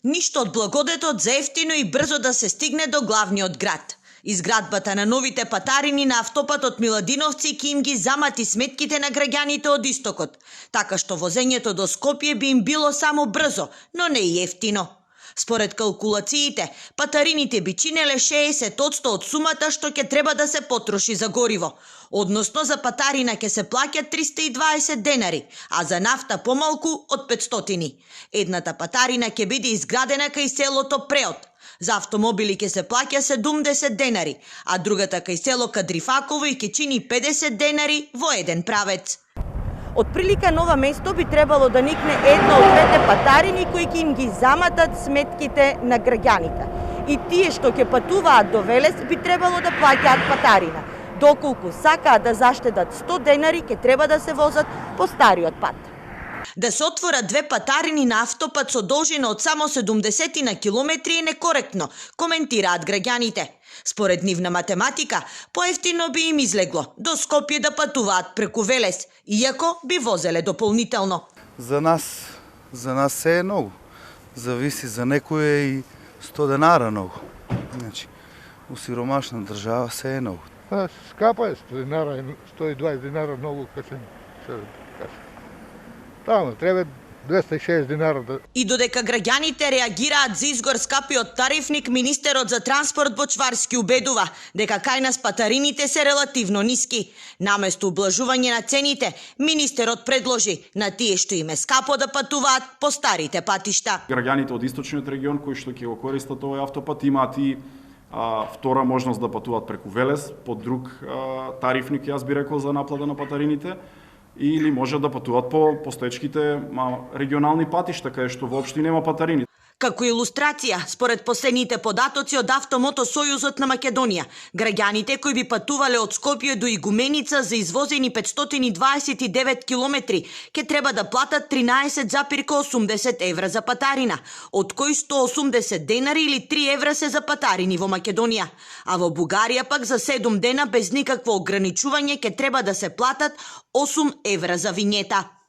Ништо од благодетот за ефтино и брзо да се стигне до главниот град. Изградбата на новите патарини на автопатот Миладиновци ќе им ги замати сметките на граѓаните од истокот, така што возењето до Скопје би им било само брзо, но не и ефтино. Според калкулациите, патарините би чинеле 60% од сумата што ќе треба да се потроши за гориво. Односно за патарина ќе се плаќа 320 денари, а за нафта помалку од 500. Едната патарина ќе биде изградена кај селото Преот. За автомобили ќе се плаќа 70 денари, а другата кај село Кадрифаково и ќе чини 50 денари во еден правец. Од прилика на ова место би требало да никне една од двете патарини кои ќе им ги заматат сметките на граѓаните. И тие што ќе патуваат до Велес би требало да плаќаат патарина. Доколку сакаат да заштедат 100 денари, ќе треба да се возат по стариот пат. Да се отворат две патарини на автопат со должина од само 70 на километри е некоректно, коментираат граѓаните. Според нивна математика, поевтино би им излегло до Скопје да патуваат преку Велес, иако би возеле дополнително. За нас се е многу. Зависи за некој е и 100 денара многу. Значи, у сиромашна држава се е многу. Скапа е 100 денара, 120 денара многу качен. Таму треба 260 денара да... И додека граѓаните реагираат за изгор скапиот тарифник, министерот за транспорт Бочварски убедува дека кај нас патарините се релативно ниски. Наместо ублажување на цените, министерот предложи на тие што им е скапо да патуваат по старите патишта. Граѓаните од источниот регион кои што ќе го користат овој автопат имаат и втора можност да патуваат преку Велес, под друг тарифник, јас би рекол, за наплата на патарините, или може да патуваат по постоечките регионални патишта, кај што воопшто нема патарини. Како илустрација, според последните податоци од Автомото Сојузот на Македонија, граѓаните кои би патувале од Скопје до Игуменица за извозени 529 километри ќе треба да платат 13,80 евра за патарина, од кои 180 денари или 3 евра се за патарини во Македонија. А во Бугарија пак за 7 дена без никакво ограничување ќе треба да се платат 8 евра за винјета.